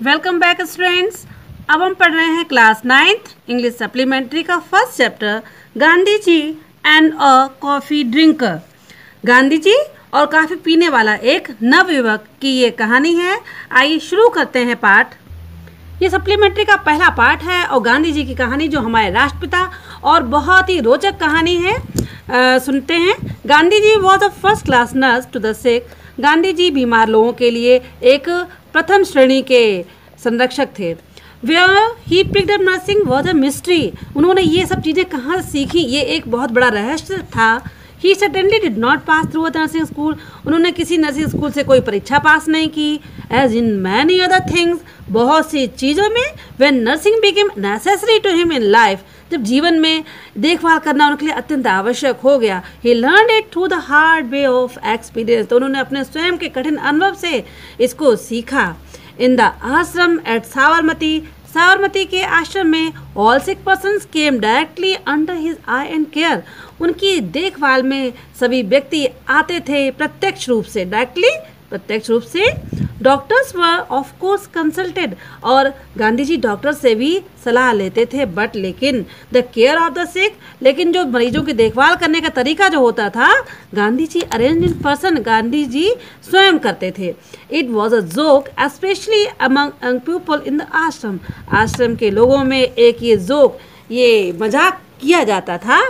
Welcome back students. अब हम पढ़ रहे हैं क्लास 9th इंग्लिश सप्लीमेंट्री का first chapter Gandhi ji and a coffee drinker. Gandhi ji और काफ़ी पीने वाला एक नवयुवक की ये कहानी है। आइए शुरू करते हैं पाठ। ये सप्लीमेंट्री का पहला पाठ है और गांधी जी की कहानी जो हमारे राष्ट्रपिता और बहुत ही रोचक कहानी है। सुनते हैं। Gandhi ji was a first class nurse to the sick. Gandhi ji बीमार लोगों के लिए एक प्रथम श्रेणी के संरक्षक थे। Where he picked up nursing was a mystery. उन्होंने ये सब चीज़ें कहाँ सीखी, ये एक बहुत बड़ा रहस्य था। He suddenly did not pass through a nursing school. उन्होंने किसी नर्सिंग स्कूल से कोई परीक्षा पास नहीं की। As in many other things, बहुत सी चीज़ों में when nursing became necessary to him in life, जब जीवन में देखभाल करना उनके लिए अत्यंत आवश्यक हो गया। He learn it through the hard way of experience. तो उन्होंने अपने स्वयं के कठिन अनुभव से इसको सीखा। इन द आश्रम एट साबरमती, साबरमती के आश्रम में all sick persons came directly under his I and care. उनकी देखभाल में सभी व्यक्ति आते थे प्रत्यक्ष रूप से, डायरेक्टली प्रत्यक्ष रूप से। Doctors were of course consulted, और गांधी जी डॉक्टर से भी सलाह लेते थे। बट लेकिन द केयर ऑफ द सिक, लेकिन जो मरीजों की देखभाल करने का तरीका जो होता था, गांधी जी arrange in person, Gandhi ji स्वयं करते थे। It was a joke specially among young people in the आश्रम। आश्रम के लोगों में एक ये जोक, ये मजाक किया जाता था।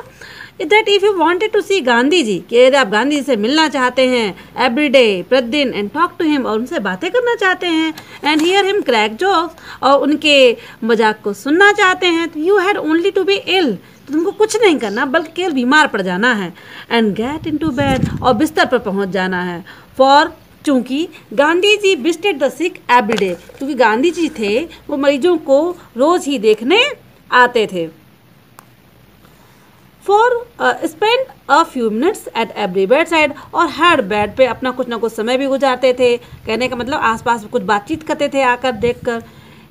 That if you wanted to see Gandhi ji, कि यदि आप गांधी जी से मिलना चाहते हैं एवरी डे, प्रतिदिन, एंड टॉक टू हिम, और उनसे बातें करना चाहते हैं, and hear him crack jokes, और उनके मजाक को सुनना चाहते हैं, तो you had only to be ill, तो तुमको कुछ नहीं करना बल्कि केवल बीमार पड़ जाना है। And get into bed, और बिस्तर पर पहुंच जाना है। फॉर, चूँकि Gandhi ji visited the sick every day, क्योंकि गांधी जी थे वो मरीजों को रोज ही देखने आते थे। For spend a few minutes at every bed side, और हर बेड पे अपना कुछ ना कुछ समय भी गुजारते थे। कहने का मतलब आसपास कुछ बातचीत करते थे आकर देखकर।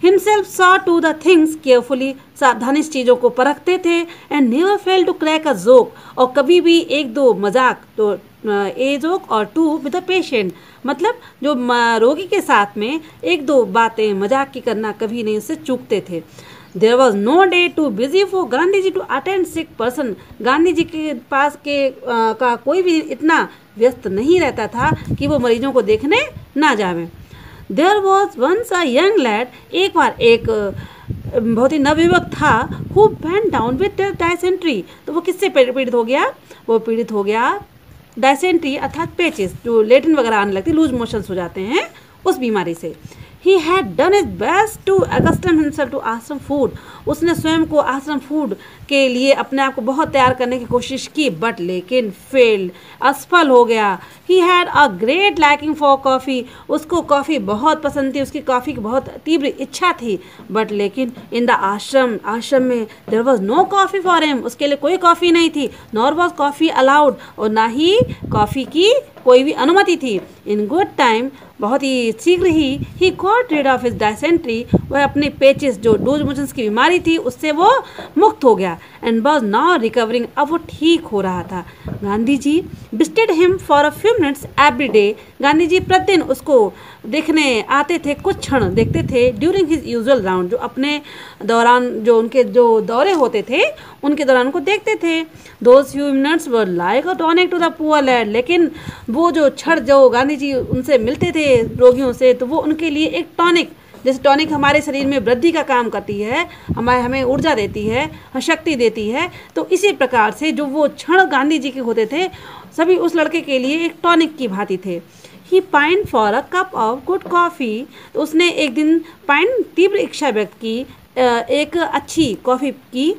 Himself saw to the things carefully, सावधानी से चीज़ों को परखते थे। And never fail to crack a joke, और कभी भी एक दो मजाक, तो ए जोक और टू विद द पेशेंट, मतलब जो रोगी के साथ में एक दो बातें मजाक की करना कभी नहीं, उससे चूकते थे। There was no day too busy for Gandhi ji to attend sick person। Gandhi ji के पास का कोई भी इतना व्यस्त नहीं रहता था कि वो मरीजों को देखने ना जावे। There was once a young lad, एक बार एक बहुत ही नवयुवक था, who went down with dysentery। तो वो किससे पीड़ित हो गया? वो पीड़ित हो गया डायसेंट्री अर्थात पेचिस, जो लेटिन वगैरह आने लगती, लूज मोशंस हो जाते हैं, उस बीमारी से। He had done his best to accustom himself to आश्रम फूड। उसने स्वयं को आश्रम फूड के लिए अपने आप को बहुत तैयार करने की कोशिश की, बट लेकिन फेल्ड, असफल हो गया। He had a great liking for coffee। उसको कॉफ़ी बहुत पसंद थी, उसकी कॉफ़ी की बहुत तीव्र इच्छा थी। बट लेकिन इन द आश्रम में there was no coffee for him। उसके लिए कोई कॉफ़ी नहीं थी। nor was coffee allowed, और ना ही कॉफ़ी की कोई भी अनुमति थी। इन गुड टाइम, बहुत ही शीघ्र ही got rid of his dysentery, वह अपनी पेचिस जो लूज मोशंस की बीमारी थी उससे वो मुक्त हो गया। एंड वॉज नाउ रिकवरिंग, अब वो ठीक हो रहा था। Gandhi ji visited him for a few minutes every day. Gandhi ji प्रतिदिन उसको देखने आते थे, कुछ क्षण देखते थे। ड्यूरिंग हिज यूजुअल राउंड, जो अपने दौरान जो उनके जो दौरे होते थे उनके दौरान उनको देखते थे। Those few minutes were like a tonic to the poor lad, लेकिन वो जो क्षण जो गांधी जी उनसे मिलते थे रोगियों से, तो वो उनके लिए एक टॉनिक, जैसे टॉनिक हमारे शरीर में वृद्धि का काम करती है, हमें ऊर्जा देती है, शक्ति देती है, तो इसी प्रकार से जो वो क्षण गांधी जी के होते थे सभी उस लड़के के लिए एक टॉनिक की भांति थे। He pine for a cup of good coffee, तो उसने एक दिन पाइन तीव्र इच्छा व्यक्त की एक अच्छी कॉफ़ी की।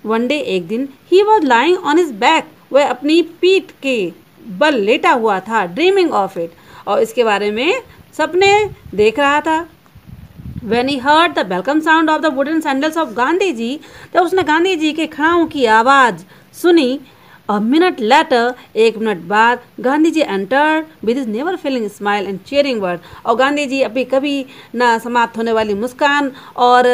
वन डे, एक दिन, he was lying on his back, वह अपनी पीठ के बल लेटा हुआ था। ड्रीमिंग ऑफ इट, और इसके बारे में सपने देख रहा था। When he heard the welcome sound of the wooden sandals of Gandhi ji, जब उसने गांधी जी के खड़ाओं की आवाज़ सुनी। A minute later, एक मिनट बाद, Gandhi ji entered with his never failing smile and cheering word, और गांधी जी अभी कभी ना समाप्त होने वाली मुस्कान और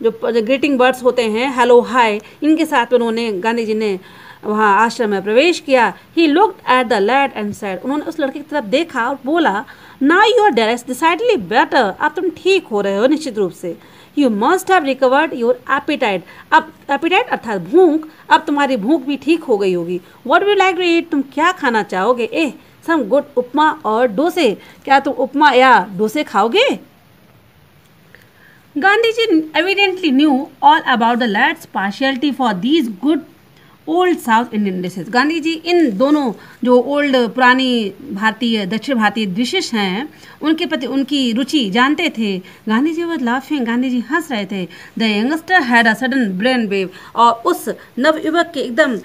जो ग्रीटिंग वर्ड्स होते हैं, हेलो हाय, इनके साथ उन्होंने गांधी जी ने वहाँ आश्रम में प्रवेश किया। He looked at the lad and said, उन्होंने उस लड़के की तरफ देखा और बोला, now you are decidedly better, अब तुम ठीक हो रहे हो निश्चित रूप से। You must have recovered your appetite, अब एपिटाइट अर्थात भूख, अब तुम्हारी भूख भी ठीक हो गई होगी। What would like to eat, तुम क्या खाना चाहोगे? सम गुड उपमा और डोसे, क्या तुम उपमा या डोसे खाओगे? Gandhiji evidently knew all about the lad's partiality for these good old South Indian dishes. Gandhi ji इन दोनों जो ओल्ड पुरानी भारतीय दक्षिण भारतीय डिशेज हैं उनके प्रति उनकी रुचि जानते थे। गांधी जी वाज लाफिंग, गांधी जी हंस रहे थे। The youngster had a sudden brain wave, और उस नवयुवक के एकदम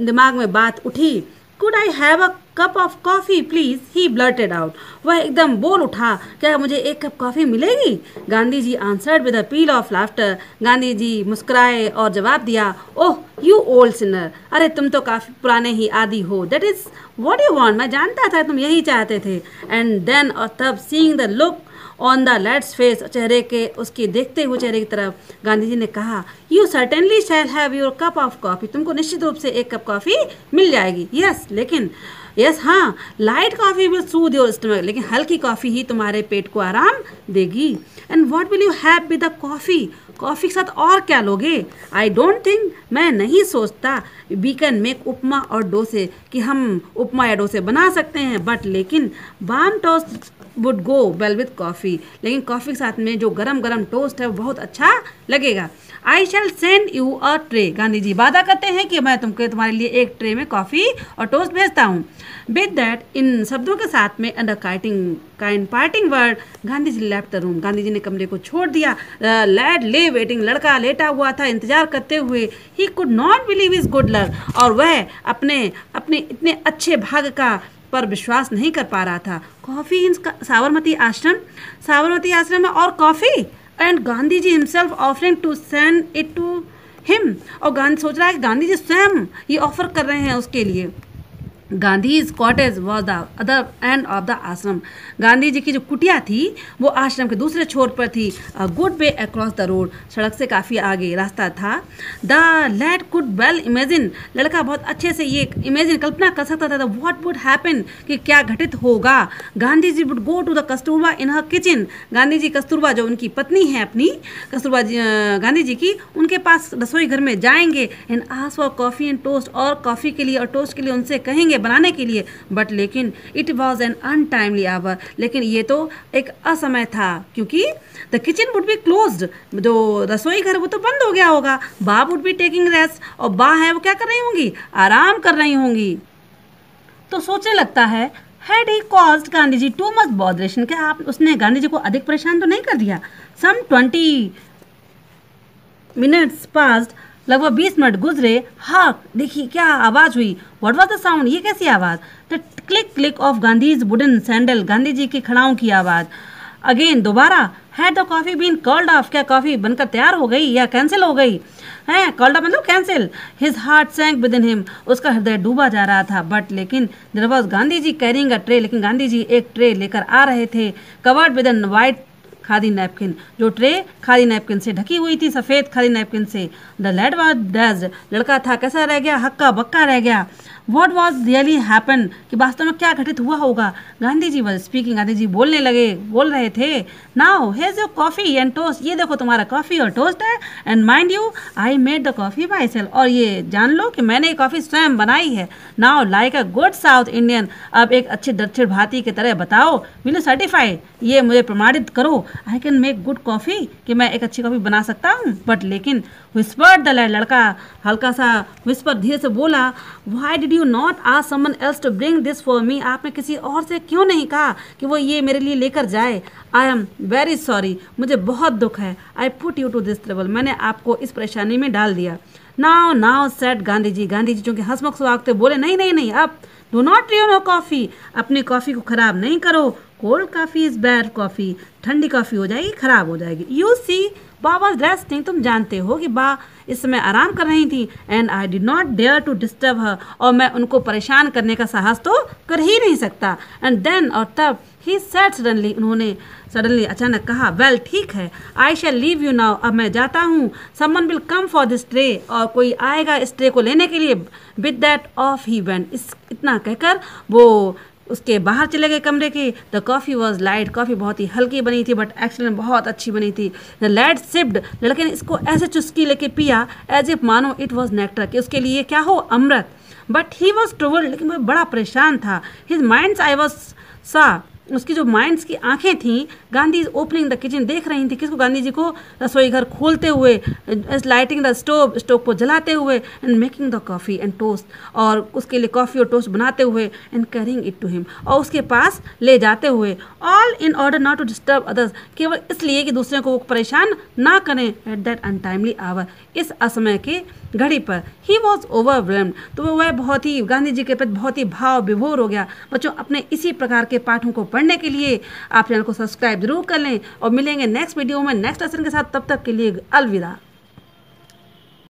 दिमाग में बात उठी। Could I have a cup of coffee please, he blurted out, वह एकदम बोल उठा, क्या मुझे एक कप कॉफ़ी मिलेगी? Gandhi ji answered with a peal of laughter, Gandhi ji मुस्कुराए और जवाब दिया, ओह यू ओल्ड सिनर, अरे तुम तो काफ़ी पुराने ही आदि हो, that is what you want, मैं जानता था तुम यही चाहते थे। एंड देन, और तब, seeing the look on the lads face, चेहरे के उसके देखते हुए चेहरे की तरफ, गांधी जी ने कहा, you certainly shall have your cup of coffee, तुमको निश्चित रूप से एक कप कॉफ़ी मिल जाएगी। यस, लेकिन यस हाँ, light coffee will Sood your stomach, लेकिन हल्की कॉफ़ी ही तुम्हारे पेट को आराम देगी। And what will you have with the coffee, coffee के साथ और क्या लोगे? आई डोंट थिंक, मैं नहीं सोचता, वी कैन मेक उपमा और डोसे, कि हम उपमा या डोसे बना सकते हैं, बट लेकिन balm toast would go well with coffee, लेकिन कॉफ़ी के साथ में जो गरम गरम टोस्ट है वो बहुत अच्छा लगेगा। I shall send you a tray, Gandhi ji वादा करते हैं कि मैं तुम्हारे लिए एक ट्रे में कॉफ़ी और टोस्ट भेजता हूँ। विद दैट, इन शब्दों के साथ में and a kind parting word, Gandhi ji left the room, Gandhi ji ने कमरे को छोड़ दिया। लैड ले वेटिंग, लड़का लेटा हुआ था इंतजार करते हुए। He could not believe his good luck, और वह अपने इतने अच्छे भाग्य का पर विश्वास नहीं कर पा रहा था। कॉफ़ी इन साबरमती आश्रम में और coffee, and Gandhi ji himself offering to send it to him, और गांधी सोच रहा है कि गांधी जी स्वयं ये ऑफर कर रहे हैं उसके लिए। Gandhi's cottage was the other end of the आश्रम, गांधी जी की जो कुटिया थी वो आश्रम के दूसरे छोर पर थी। A good way across the road, सड़क से काफ़ी आगे रास्ता था। The lad could well imagine, लड़का बहुत अच्छे से ये इमेजिन कल्पना कर सकता था व्हाट वुड हैपन, कि क्या घटित होगा। Gandhi ji would go to the Kasturba in her kitchen, Gandhi ji Kasturba जो उनकी पत्नी है अपनी कस्तूरबा गांधी जी की, उनके पास रसोई घर में जाएंगे। And ask for coffee and toast, और कॉफ़ी के लिए और टोस्ट के लिए उनसे कहेंगे बनाने के लिए। बट लेकिन it was an untimely hour, लेकिन ये तो एक असमय था, क्योंकि the kitchen would be closed, जो रसोई घर वो तो बंद हो गया होगा। बा वुड बी टेकिंग रेस्ट, और बा है वो क्या कर रही होंगी? आराम कर रही होंगी। तो सोचने लगता है, had he caused Gandhi ji too much botheration, क्या उसने गांधी जी को अधिक परेशान तो नहीं कर दिया? सम 20 मिनट्स पास्ट, लगभग 20 मिनट गुजरे। हाँ, देखिए क्या आवाज़ हुई। व्हाट वाज द साउंड, ये कैसी आवाज़? The click click of Gandhi's wooden sandal, Gandhi ji की खड़ाओं की आवाज़। अगेन, दोबारा, had the coffee been called off, क्या कॉफ़ी बनकर तैयार हो गई या कैंसिल हो गई? है कॉल्ड ऑफ मतलब cancel. His heart sank with in him, उसका हृदय डूबा जा रहा था। बट लेकिन there was Gandhi ji carrying a tray, लेकिन गांधी जी एक ट्रे लेकर आ रहे थे। Covered with and white khadi napkin, जो ट्रे खादी नैपकिन से ढकी हुई थी, सफ़ेद खादी नैपकिन से। द लैड वाज डैज्ड, लड़का था कैसा रह गया? हक्का बक्का रह गया। व्हाट वाज रियली हैपन, कि वास्तव में क्या घटित हुआ होगा? गांधी जी वाज स्पीकिंग, गांधी जी बोल रहे थे। Now hedge your coffee and toast, ये देखो तुम्हारा कॉफ़ी और टोस्ट है। And mind you, I made the coffee by self, और ये जान लो कि मैंने ये कॉफ़ी स्वयं बनाई है। Now like a good south Indian, अब एक अच्छे दक्षिण भारतीय की तरह बताओ, विल यू सर्टिफाई, ये मुझे प्रमाणित करो, I can make good coffee, कि मैं एक अच्छी कॉफ़ी बना सकता हूँ। बट लेकिन विस्पर्ड द लैड, लड़का हल्का सा विस्पर धीरे से बोला, why did you not ask someone else to bring this for me, आपने किसी और से क्यों नहीं कहा कि वो ये मेरे लिए लेकर जाए? आई एम वेरी सॉरी, मुझे बहुत दुख है। I put you to this trouble, मैंने आपको इस परेशानी में डाल दिया। नाउ सेड गांधी जी, गांधी जी चूँकि हंसमुख स्वभाव थे बोले, नहीं, अब do not ruin your coffee, अपनी कॉफ़ी को ख़राब नहीं करो। Cold coffee is bad coffee, ठंडी कॉफ़ी हो जाएगी, ख़राब हो जाएगी। यू सी बा वॉज रेस्टिंग, तुम जानते हो कि बा इस समय आराम कर रही थी। And I did not dare to disturb her, और मैं उनको परेशान करने का साहस तो कर ही नहीं सकता। एंड देन, और तब, ही सेड सडनली, उन्होंने सडनली अचानक कहा, वेल ठीक है, आई शैल लीव यू नाउ, अब मैं जाता हूँ। Someone will come for this tray, और कोई आएगा इस ट्रे को लेने के लिए। With that of he went, इतना कहकर वो उसके बाहर चले गए कमरे के। The coffee was light, coffee बहुत ही हल्की बनी थी बट एक्चुअली बहुत अच्छी बनी थी। द लैड सिप्ड, लड़के ने इसको ऐसे चुस्की लेके पिया एज इफ मानो इट वॉज नेक्टर, कि उसके लिए क्या हो, अमृत। बट ही वॉज ट्रबल्ड, लेकिन वह बड़ा परेशान था। हिज माइंड्स आई वॉज सा, उसकी जो माइंड्स की आंखें थीं, Gandhi is opening the kitchen, देख रही थी किसको, गांधी जी को रसोई घर खोलते हुए, लाइटिंग द स्टोव, स्टोव को जलाते हुए, and making the coffee and toast, और उसके लिए कॉफ़ी और टोस्ट बनाते हुए, and carrying it to him, और उसके पास ले जाते हुए। All in order not to disturb others, केवल इसलिए कि दूसरे को वो परेशान ना करें। एट दैट अनटाइमली आवर, इस असमय के घड़ी पर। ही वॉज ओवरवेल्म्ड, तो वह बहुत ही गांधी जी के प्रति बहुत ही भाव विभोर हो गया। बच्चों, अपने इसी प्रकार के पाठों को पढ़ने के लिए आप चैनल को सब्सक्राइब जरूर कर लें, और मिलेंगे नेक्स्ट वीडियो में नेक्स्ट लेसन के साथ। तब तक के लिए अलविदा।